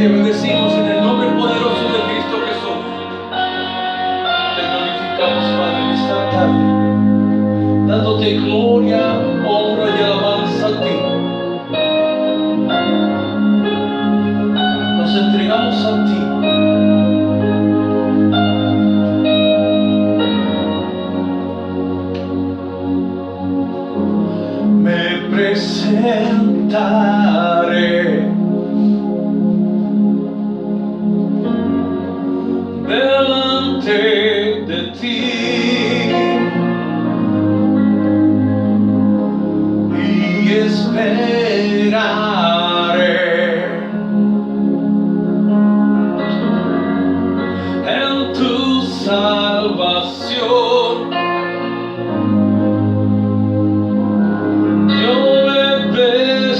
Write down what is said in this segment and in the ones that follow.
Te bendecimos en el nombre poderoso de Cristo Jesús. Te glorificamos, Padre, en esta tarde, dándote gloria, honra y alabanza a ti. Nos entregamos a ti. Me presentaré delante de ti y esperaré en tu salvación. Yo obedeceré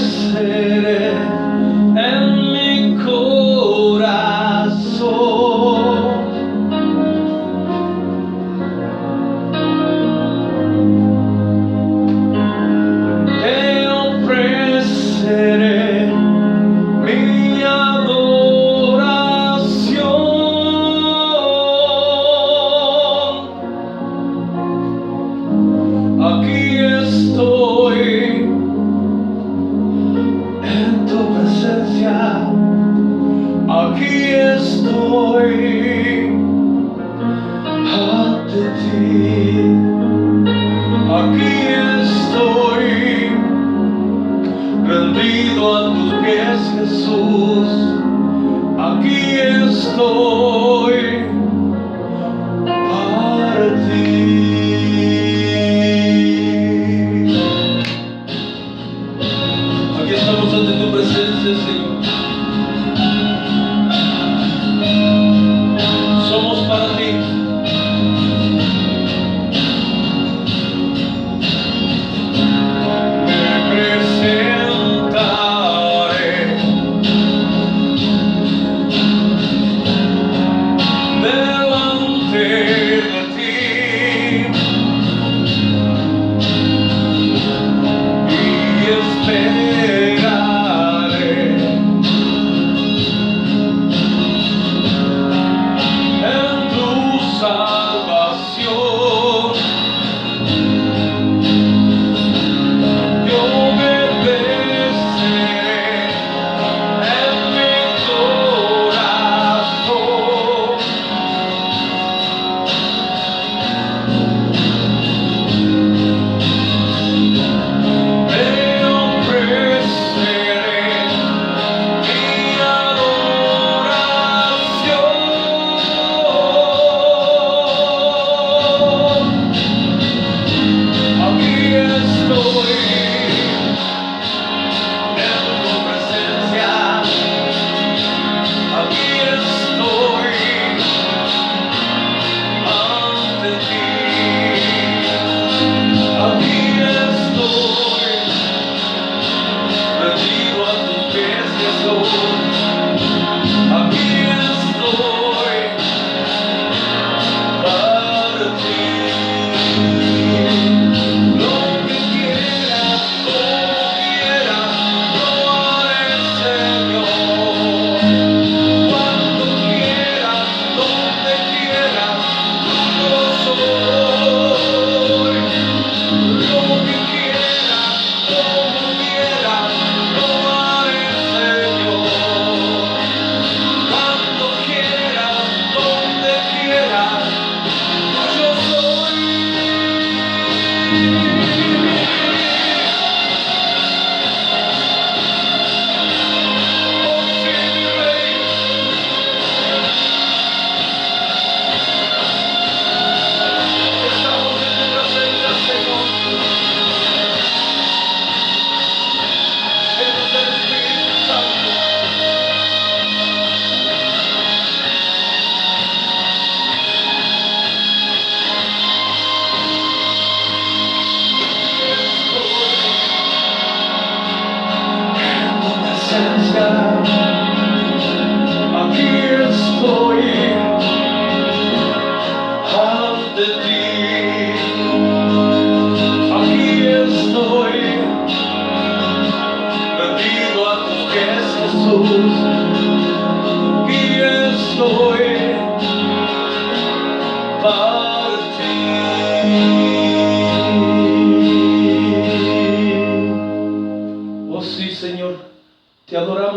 en mi corazón. Te ofreceré mi adoración. Aquí estoy en tu presencia. Aquí estoy ante ti. Aquí estoy rendido a tus pies, Jesús. Aquí estoy para ti. Aquí estamos ante tu presencia, Señor. Somos para ti. Me presentaré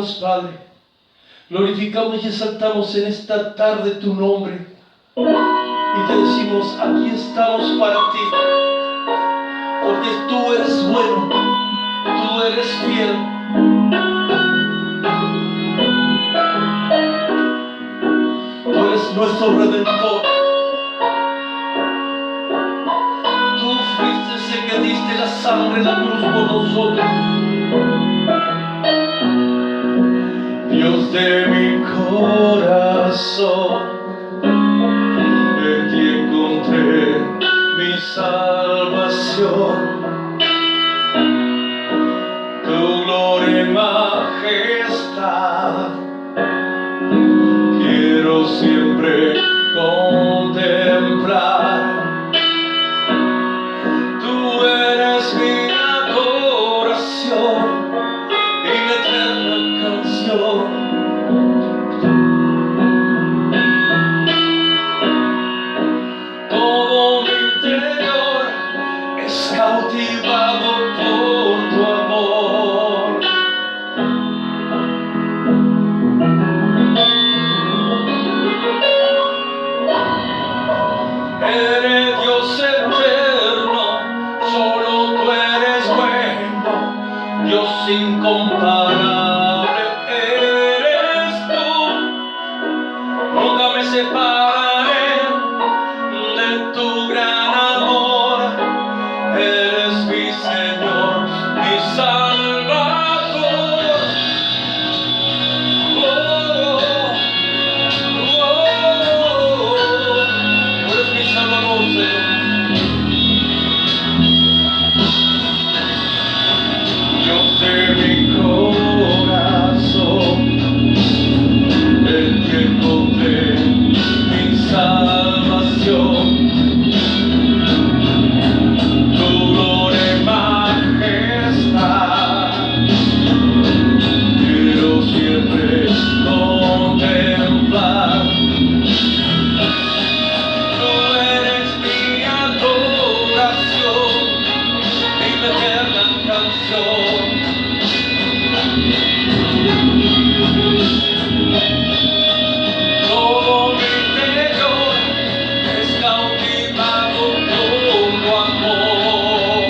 glorificamos, Padre. Glorificamos y exaltamos en esta tarde tu nombre. Y te decimos, aquí estamos para ti. Porque tú eres bueno, tú eres fiel. Tú eres nuestro Redentor. Tú fuiste el que diste la sangre en la cruz por nosotros. Dios de mi corazón, en ti encontré mi salvación. Tu gloria y majestad quiero siempre contemplar. Tú eres mi adoración y mi eterna canción. Todo mi interior es cautivado por tu amor. Eres Dios eterno, solo tú eres bueno, Dios incomparable eres tú. Nunca me separaré de tu gran amor. Eres mi Señor, mi Salvador. Tú eres mi Salvador, Señor. Dios de mi corazón, en ti encontré mi salvación. Tu gloria y majestad quiero siempre contemplar. Tú eres mi adoración y mi eterna canción. Todo mi interior es cautivado por tu amor.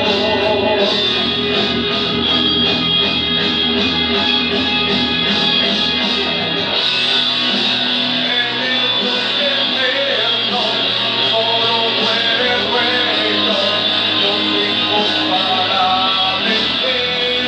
Eres Dios eterno, solo tú eres bueno, Dios incomparable eres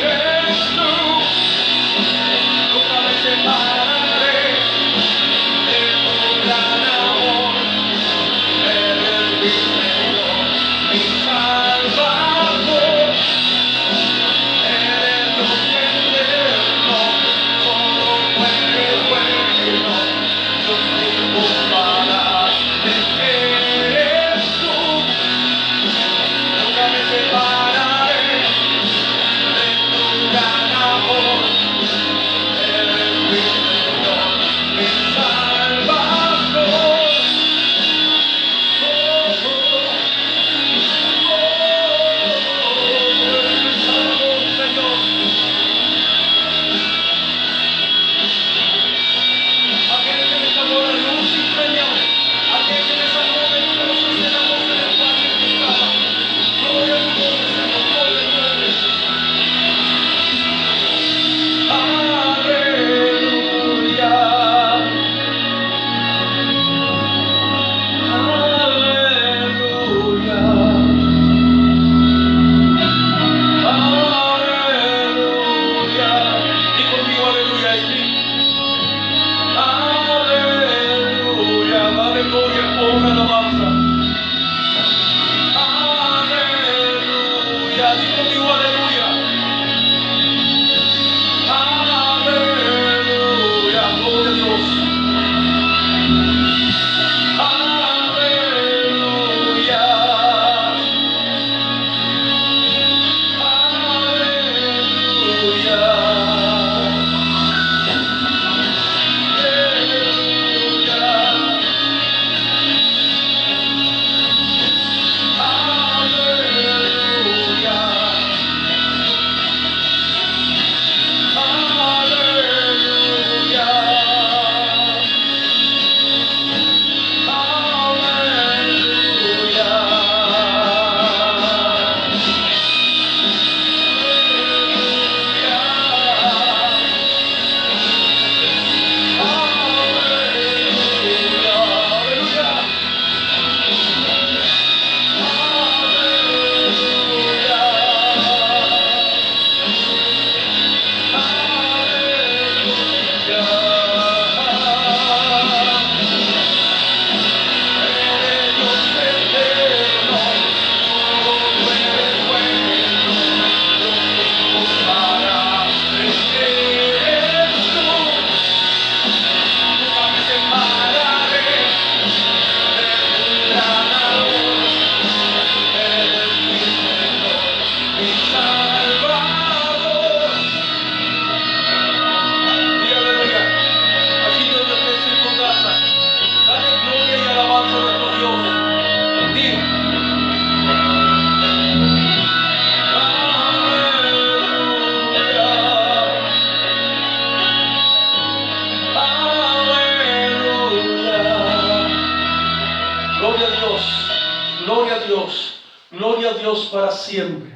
siempre.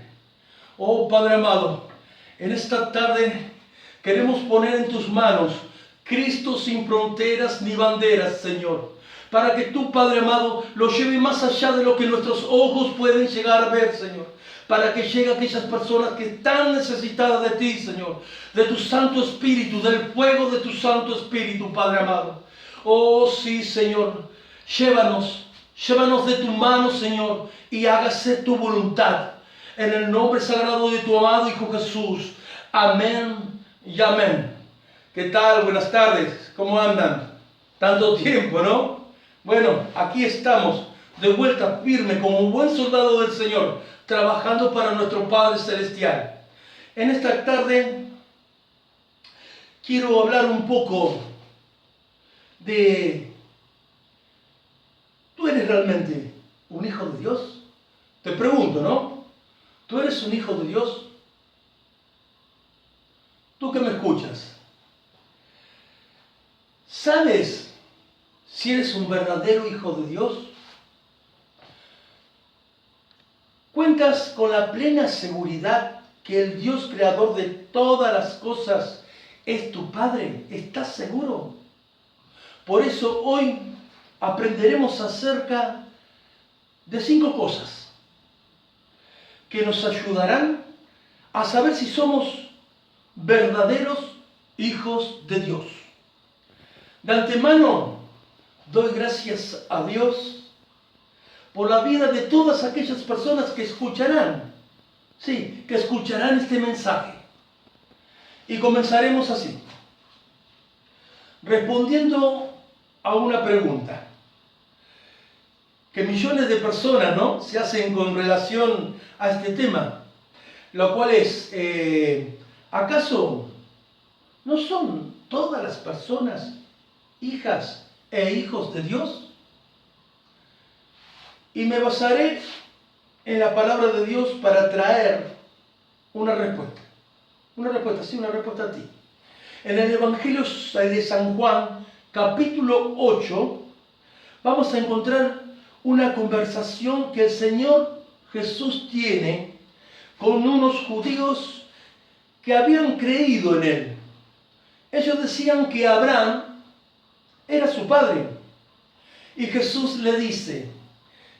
Oh Padre amado, en esta tarde queremos poner en tus manos Cristo sin fronteras ni banderas, Señor, para que tú, Padre amado, lo lleve más allá de lo que nuestros ojos pueden llegar a ver, Señor, para que llegue a aquellas personas que están necesitadas de ti, Señor, de tu Santo Espíritu, del fuego de tu Santo Espíritu, Padre amado. Oh sí, Señor, llévanos de tu mano, Señor, y hágase tu voluntad. En el nombre sagrado de tu amado Hijo Jesús. Amén y amén. ¿Qué tal? Buenas tardes. ¿Cómo andan? Tanto tiempo, ¿no? Bueno, aquí estamos, de vuelta firme como un buen soldado del Señor, trabajando para nuestro Padre Celestial. En esta tarde quiero hablar un poco de... ¿Tú eres realmente un hijo de Dios? Te pregunto, ¿no? ¿Tú eres un hijo de Dios? ¿Tú que me escuchas? ¿Sabes si eres un verdadero hijo de Dios? ¿Cuentas con la plena seguridad que el Dios creador de todas las cosas es tu Padre? ¿Estás seguro? Por eso hoy aprenderemos acerca de 5 cosas que nos ayudarán a saber si somos verdaderos hijos de Dios. De antemano, doy gracias a Dios por la vida de todas aquellas personas que escucharán, sí, que escucharán este mensaje. Y comenzaremos así, respondiendo a una pregunta que millones de personas, ¿no?, se hacen con relación a este tema, lo cual es, ¿acaso no son todas las personas hijas e hijos de Dios? Y me basaré en la palabra de Dios para traer una respuesta. Una respuesta a ti. En el Evangelio de San Juan, capítulo 8, vamos a encontrar una conversación que el Señor Jesús tiene con unos judíos que habían creído en Él. Ellos decían que Abraham era su padre. Y Jesús le dice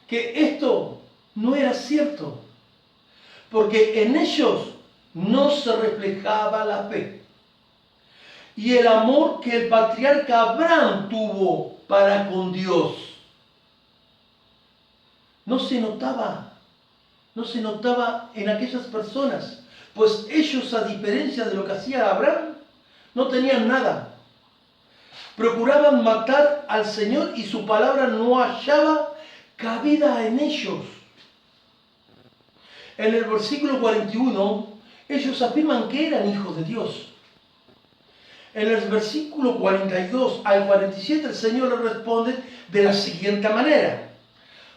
que esto no era cierto, porque en ellos no se reflejaba la fe y el amor que el patriarca Abraham tuvo para con Dios. No se notaba en aquellas personas, pues ellos, a diferencia de lo que hacía Abraham, no tenían nada. Procuraban matar al Señor y su palabra no hallaba cabida en ellos. En el versículo 41, ellos afirman que eran hijos de Dios. En el versículo 42 al 47, el Señor les responde de la siguiente manera: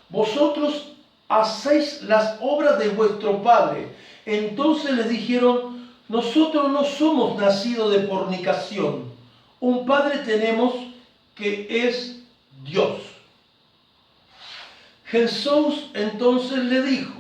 vosotros hacéis las obras de vuestro padre. Entonces les dijeron: nosotros no somos nacidos de fornicación. Un padre tenemos que es Dios. Jesús entonces le dijo: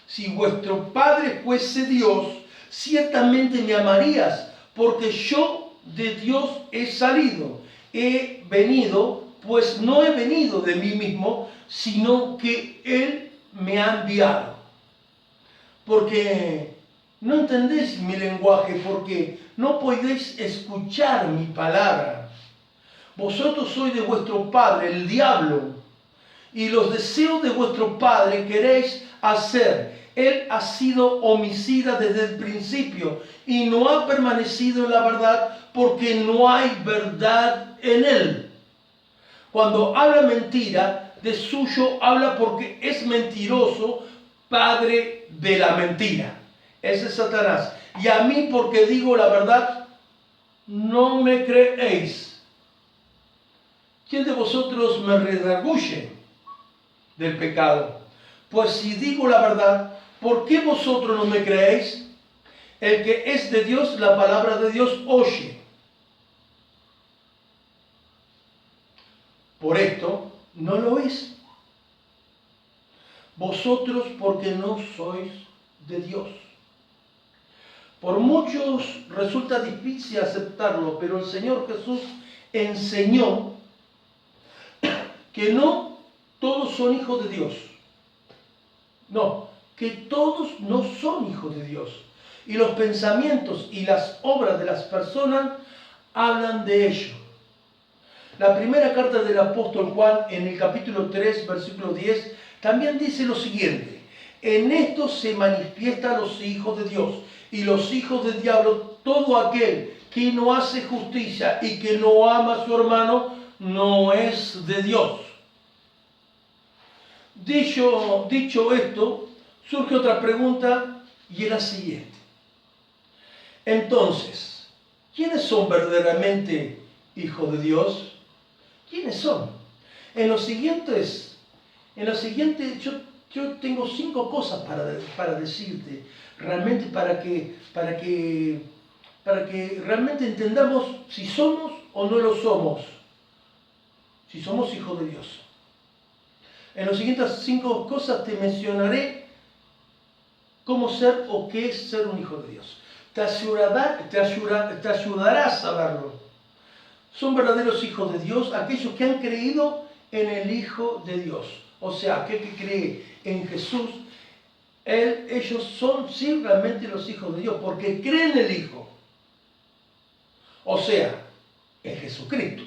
si vuestro padre fuese Dios, ciertamente me amarías, porque yo de Dios he salido. He venido, pues no he venido de mí mismo, sino que Él me ha enviado. Porque no entendéis mi lenguaje, porque no podéis escuchar mi palabra. Vosotros sois de vuestro padre, el diablo, y los deseos de vuestro padre queréis hacer. Él ha sido homicida desde el principio y no ha permanecido en la verdad, porque no hay verdad en él. Cuando habla mentira, de suyo habla, porque es mentiroso, padre de la mentira. Ese es Satanás. Y a mí, porque digo la verdad, no me creéis. ¿Quién de vosotros me redarguye del pecado? Pues si digo la verdad, ¿por qué vosotros no me creéis? El que es de Dios, la palabra de Dios oye. Por esto no lo oís. Vosotros, porque no sois de Dios. Por muchos resulta difícil aceptarlo, pero el Señor Jesús enseñó que no todos son hijos de Dios. No, que todos no son hijos de Dios. Y los pensamientos y las obras de las personas hablan de ello. La primera carta del apóstol Juan, en el capítulo 3, versículo 10, también dice lo siguiente: en esto se manifiestan los hijos de Dios y los hijos del diablo. Todo aquel que no hace justicia y que no ama a su hermano no es de Dios. Dicho esto, surge otra pregunta, y es la siguiente. Entonces, ¿quiénes son verdaderamente hijos de Dios? ¿Quiénes son? En lo siguiente yo tengo 5 cosas para decirte, realmente para que realmente entendamos si somos o no lo somos, si somos hijos de Dios. En las siguientes 5 cosas te mencionaré cómo ser o qué es ser un hijo de Dios. Te ayudará a saberlo. Son verdaderos hijos de Dios aquellos que han creído en el Hijo de Dios. O sea, aquel que cree en Jesús, ellos son sí realmente los hijos de Dios, porque creen en el Hijo. O sea, en Jesucristo,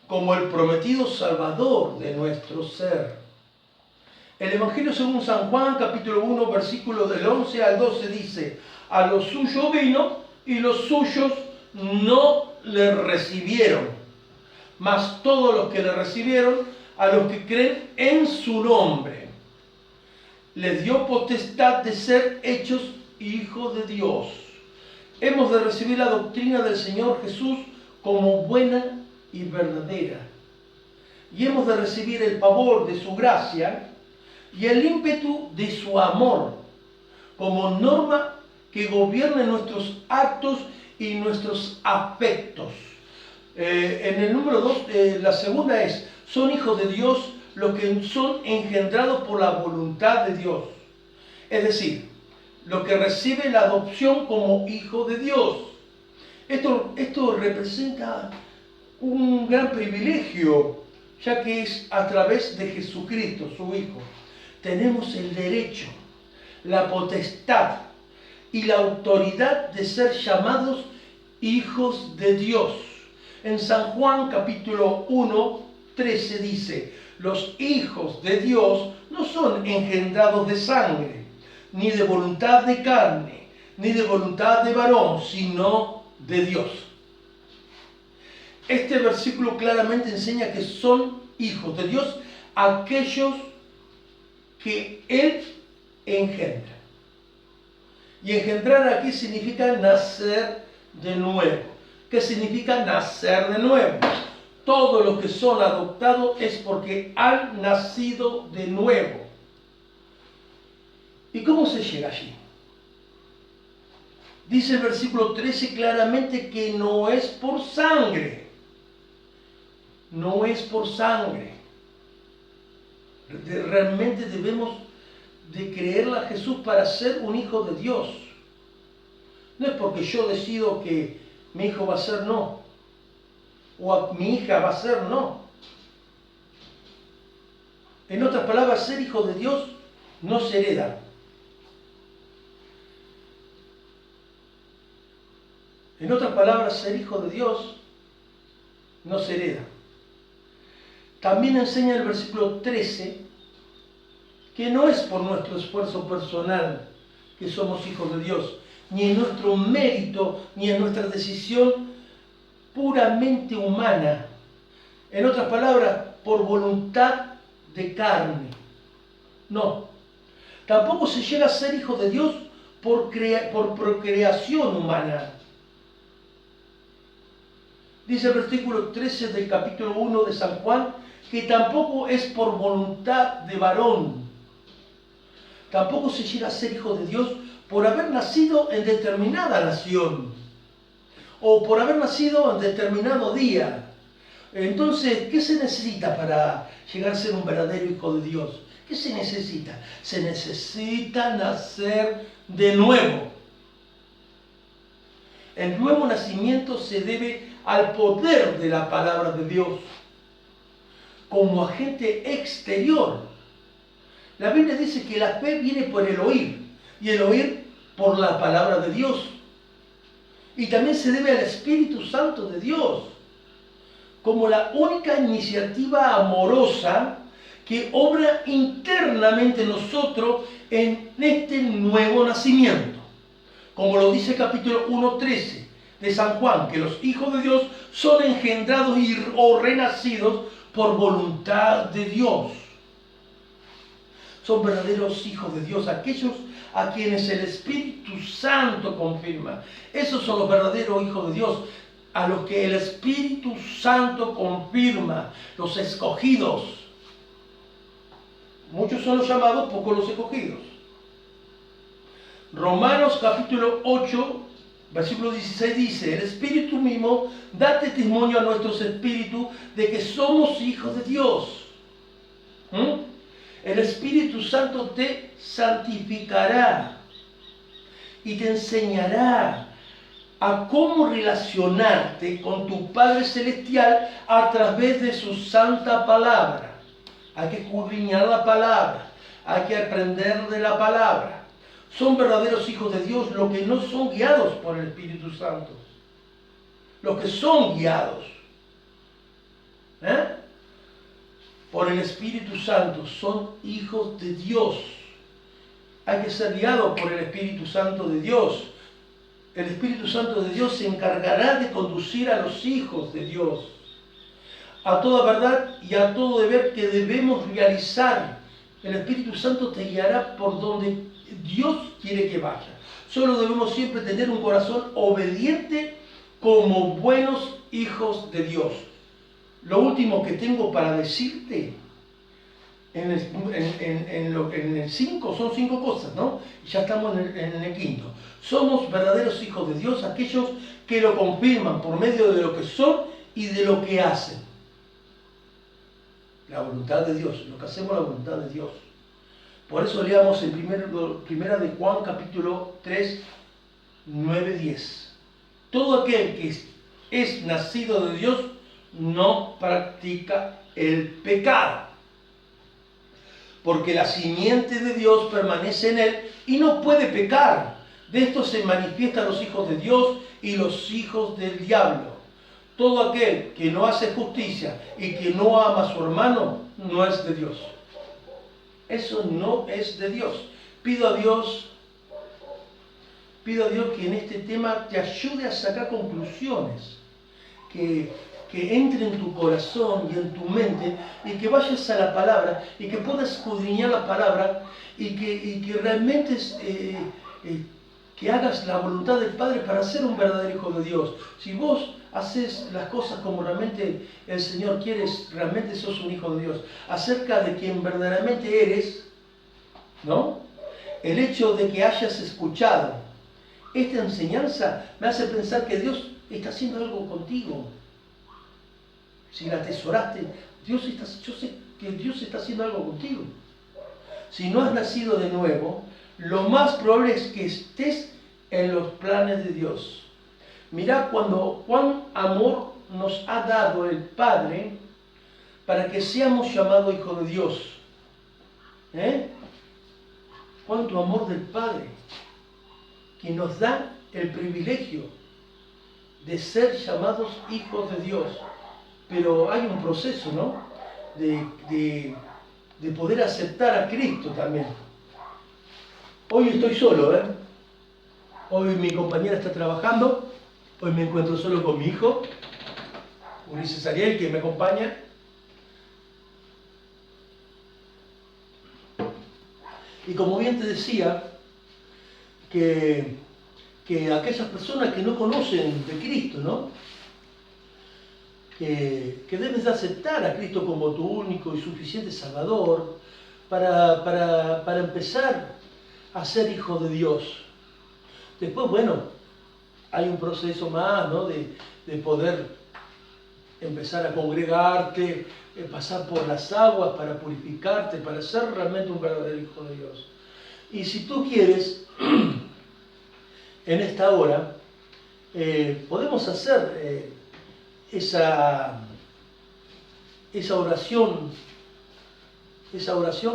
como el prometido Salvador de nuestro ser. El Evangelio según San Juan, capítulo 1, versículo del 11 al 12 dice: a los suyos vino y los suyos no le recibieron, mas todos los que le recibieron, a los que creen en su nombre, les dio potestad de ser hechos hijos de Dios. Hemos de recibir la doctrina del Señor Jesús como buena y verdadera, y hemos de recibir el favor de su gracia y el ímpetu de su amor como norma que gobierne nuestros actos y nuestros afectos. En el número 2, la segunda es: son hijos de Dios los que son engendrados por la voluntad de Dios. Es decir, los que reciben la adopción como hijo de Dios. Esto representa un gran privilegio, ya que es a través de Jesucristo, su Hijo. Tenemos el derecho, la potestad y la autoridad de ser llamados hijos de Dios. En San Juan capítulo 1, 13 dice: los hijos de Dios no son engendrados de sangre, ni de voluntad de carne, ni de voluntad de varón, sino de Dios. Este versículo claramente enseña que son hijos de Dios aquellos que Él engendra. Y engendrar aquí significa nacer de nuevo. ¿Qué significa nacer de nuevo? Todos los que son adoptados es porque han nacido de nuevo. ¿Y cómo se llega allí? Dice el versículo 13 claramente que no es por sangre. No es por sangre. Realmente debemos de creerle a Jesús para ser un hijo de Dios. No es porque yo decido que mi hijo va a ser no, o mi hija va a ser no. En otras palabras, ser hijo de Dios no se hereda. En otras palabras, ser hijo de Dios no se hereda. También enseña el versículo 13 que no es por nuestro esfuerzo personal que somos hijos de Dios, ni en nuestro mérito, ni en nuestra decisión puramente humana. En otras palabras, por voluntad de carne. No. Tampoco se llega a ser hijo de Dios por procreación humana. Dice el versículo 13 del capítulo 1 de San Juan que tampoco es por voluntad de varón. Tampoco se llega a ser hijo de Dios por haber nacido en determinada nación o por haber nacido en determinado día. Entonces, ¿qué se necesita para llegar a ser un verdadero hijo de Dios? ¿Qué se necesita? Se necesita nacer de nuevo. El nuevo nacimiento se debe al poder de la palabra de Dios como agente exterior. La Biblia dice que la fe viene por el oír y el oír por la palabra de Dios. Y también se debe al Espíritu Santo de Dios como la única iniciativa amorosa que obra internamente en nosotros en este nuevo nacimiento. Como lo dice el capítulo 1:13 de San Juan, que los hijos de Dios son engendrados o renacidos por voluntad de Dios. Son verdaderos hijos de Dios, aquellos a quienes el Espíritu Santo confirma. Esos son los verdaderos hijos de Dios, a los que el Espíritu Santo confirma, los escogidos. Muchos son los llamados, pocos los escogidos. Romanos capítulo 8, versículo 16 dice: el Espíritu mismo da testimonio a nuestros espíritus de que somos hijos de Dios. El Espíritu Santo te santificará y te enseñará a cómo relacionarte con tu Padre Celestial a través de su santa palabra. Hay que escudriñar la palabra, hay que aprender de la palabra. Son verdaderos hijos de Dios los que no son guiados por el Espíritu Santo. Los que son guiados por el Espíritu Santo son hijos de Dios. Hay que ser guiados por el Espíritu Santo de Dios. El Espíritu Santo de Dios se encargará de conducir a los hijos de Dios a toda verdad y a todo deber que debemos realizar. El Espíritu Santo te guiará por donde Dios quiere que vaya. Solo debemos siempre tener un corazón obediente como buenos hijos de Dios. Lo último que tengo para decirte en el 5, son 5 cosas, ¿no? Ya estamos en el quinto. Somos verdaderos hijos de Dios, aquellos que lo confirman por medio de lo que son y de lo que hacen. La voluntad de Dios, lo que hacemos la voluntad de Dios. Por eso leamos en primera de Juan capítulo 3, 9, 10. Todo aquel que es nacido de Dios no practica el pecado, porque la simiente de Dios permanece en él y no puede pecar. De esto se manifiestan los hijos de Dios y los hijos del diablo. Todo aquel que no hace justicia y que no ama a su hermano no es de Dios. Eso no es de Dios. Pido a Dios que en este tema te ayude a sacar conclusiones, que entre en tu corazón y en tu mente, y que vayas a la palabra y que puedas escudriñar la palabra y que realmente que hagas la voluntad del Padre para ser un verdadero hijo de Dios. Si vos haces las cosas como realmente el Señor quiere, realmente sos un hijo de Dios. Acerca de quien verdaderamente eres, ¿no? El hecho de que hayas escuchado esta enseñanza me hace pensar que Dios está haciendo algo contigo. Si la atesoraste, yo sé que Dios está haciendo algo contigo. Si no has nacido de nuevo, lo más probable es que estés en los planes de Dios. Mirá cuán amor nos ha dado el Padre para que seamos llamados hijos de Dios. Cuánto amor del Padre, que nos da el privilegio de ser llamados hijos de Dios. Pero hay un proceso, ¿no? De poder aceptar a Cristo también. Hoy estoy solo, Hoy mi compañera está trabajando. Hoy me encuentro solo con mi hijo, Ulises Ariel, que me acompaña. Y como bien te decía, que aquellas personas que no conocen de Cristo, ¿no? Que debes de aceptar a Cristo como tu único y suficiente Salvador para empezar a ser hijo de Dios. Después, bueno, hay un proceso más, ¿no? de poder empezar a congregarte, pasar por las aguas para purificarte, para ser realmente un verdadero hijo de Dios. Y si tú quieres, en esta hora, podemos hacer esa oración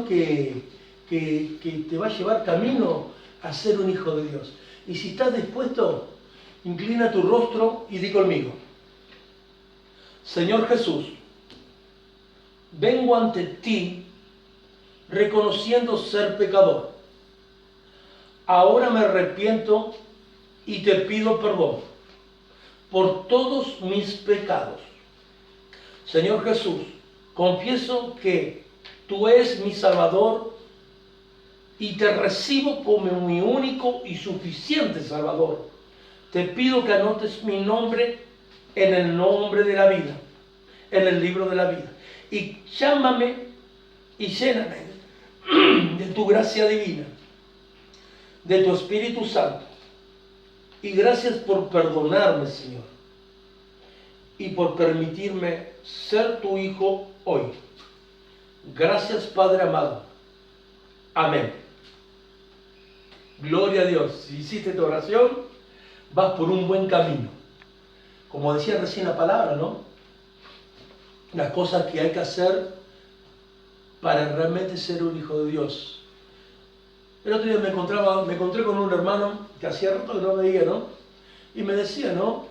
que te va a llevar camino a ser un hijo de Dios. Y si estás dispuesto, inclina tu rostro y di conmigo: Señor Jesús, vengo ante ti reconociendo ser pecador. Ahora me arrepiento y te pido perdón por todos mis pecados. Señor Jesús, confieso que tú eres mi Salvador y te recibo como mi único y suficiente Salvador. Te pido que anotes mi nombre en el nombre de la vida, en el libro de la vida. Y llámame y lléname de tu gracia divina, de tu Espíritu Santo. Y gracias por perdonarme, Señor, y por permitirme ser tu hijo hoy. Gracias, Padre amado. Amén. Gloria a Dios. Si hiciste tu oración, vas por un buen camino. Como decía recién la palabra, ¿no? Las cosas que hay que hacer para realmente ser un hijo de Dios. El otro día me encontré con un hermano que hacía rato que no veía, ¿no? Y me decía, ¿no?,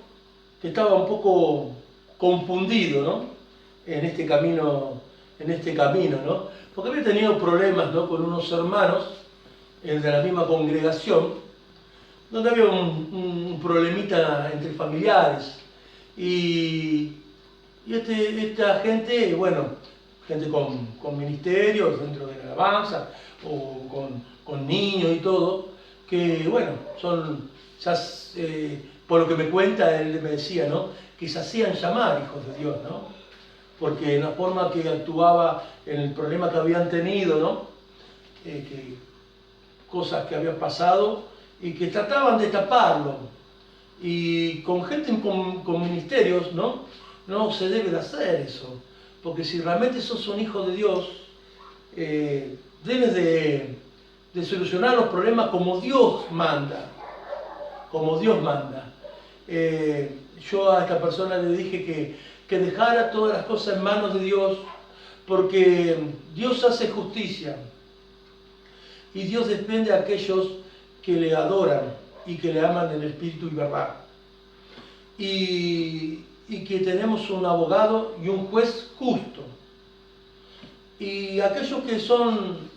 que estaba un poco confundido, ¿no?, en este camino, ¿no? Porque había tenido problemas, ¿no?, con unos hermanos de la misma congregación, donde había un problemita entre familiares. Y esta gente, bueno, gente con ministerios dentro de la alabanza, o con niños y todo, que bueno, por lo que me cuenta, él me decía, ¿no?, que se hacían llamar hijos de Dios, ¿no?, porque en la forma que actuaba en el problema que habían tenido, ¿no?, cosas que habían pasado y que trataban de taparlo. Y con gente con ministerios, ¿no?, no se debe de hacer eso, porque si realmente sos un hijo de Dios, debes de solucionar los problemas como Dios manda, como Dios manda. Yo a esta persona le dije que dejara todas las cosas en manos de Dios, porque Dios hace justicia y Dios depende a aquellos que le adoran y que le aman en espíritu y verdad. Y que tenemos un abogado y un juez justo. Y aquellos que son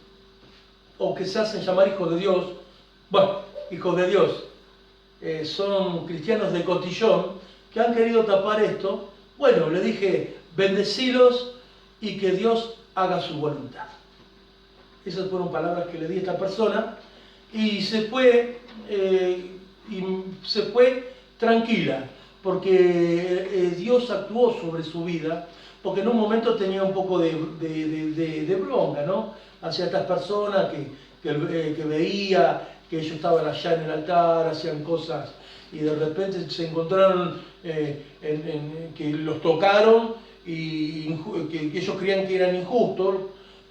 o que se hacen llamar hijos de Dios, bueno, hijos de Dios, son cristianos de cotillón que han querido tapar esto. Bueno, le dije, bendecilos y que Dios haga su voluntad. Esas fueron palabras que le di a esta persona y se fue tranquila, porque Dios actuó sobre su vida, porque en un momento tenía un poco de bronca, ¿no?, hacia estas personas que veía que ellos estaban allá en el altar, hacían cosas, y de repente se encontraron que los tocaron y que ellos creían que eran injustos,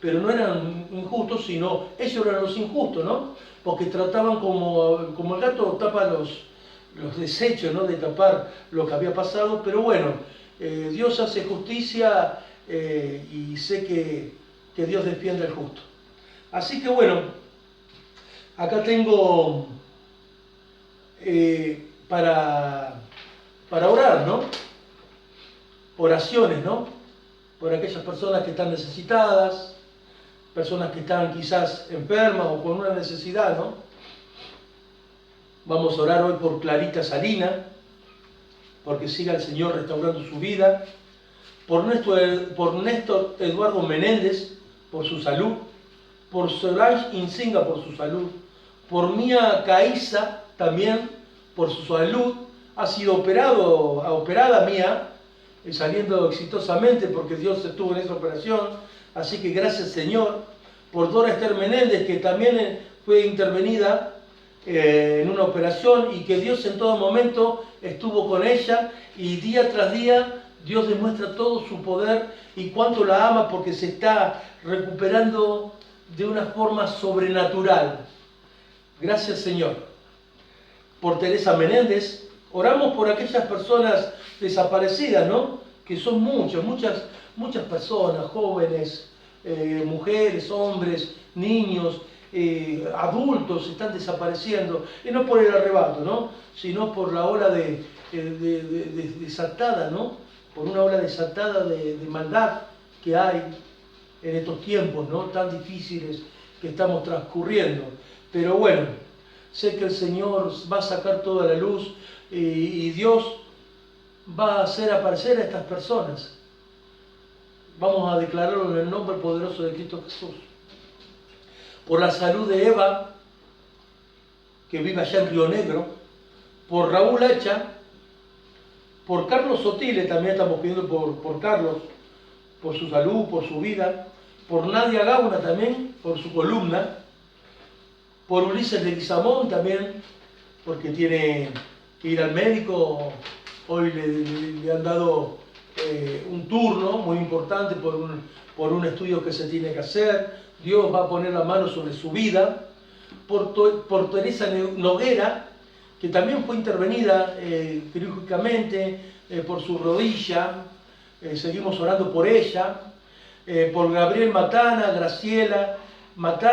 pero no eran injustos, sino ellos eran los injustos, ¿no?, porque trataban como el gato tapa los desechos, ¿no?, de tapar lo que había pasado. Pero bueno, Dios hace justicia y sé que Dios defiende al justo. Así que bueno, acá tengo para orar, ¿no?, oraciones, ¿no?, por aquellas personas que están necesitadas, personas que están quizás enfermas o con una necesidad, ¿no? Vamos a orar hoy por Clarita Salina, porque siga el Señor restaurando su vida, por Néstor Eduardo Menéndez, por su salud, por Solange Insinga, por su salud, por Mía Caiza, también por su salud. Ha sido operada Mía, saliendo exitosamente, porque Dios estuvo en esa operación. Así que gracias, Señor. Por Dora Esther Menéndez, que también fue intervenida en una operación, y que Dios en todo momento estuvo con ella y día tras día Dios demuestra todo su poder y cuánto la ama porque se está recuperando de una forma sobrenatural. Gracias, Señor. Por Teresa Menéndez, oramos por aquellas personas desaparecidas, ¿no? Que son muchas personas, jóvenes, mujeres, hombres, niños, adultos están desapareciendo, y no por el arrebato, ¿no? Sino por la ola desatada, ¿no? Por una ola desatada de maldad que hay en estos tiempos, ¿no? Tan difíciles que estamos transcurriendo. Pero bueno, sé que el Señor va a sacar toda la luz y Dios va a hacer aparecer a estas personas. Vamos a declararlo en el nombre poderoso de Cristo Jesús. Por la salud de Eva, que vive allá en Río Negro, por Raúl Hacha, por Carlos Sotile, también estamos pidiendo por Carlos, por su salud, por su vida, por Nadia Gauna también, por su columna, por Ulises Leguizamón también, porque tiene que ir al médico, hoy le han dado un turno muy importante por un estudio que se tiene que hacer. Dios va a poner la mano sobre su vida. Por Teresa Noguera, que también fue intervenida quirúrgicamente por su rodilla, seguimos orando por ella. Por Gabriel Matana, Graciela Matana,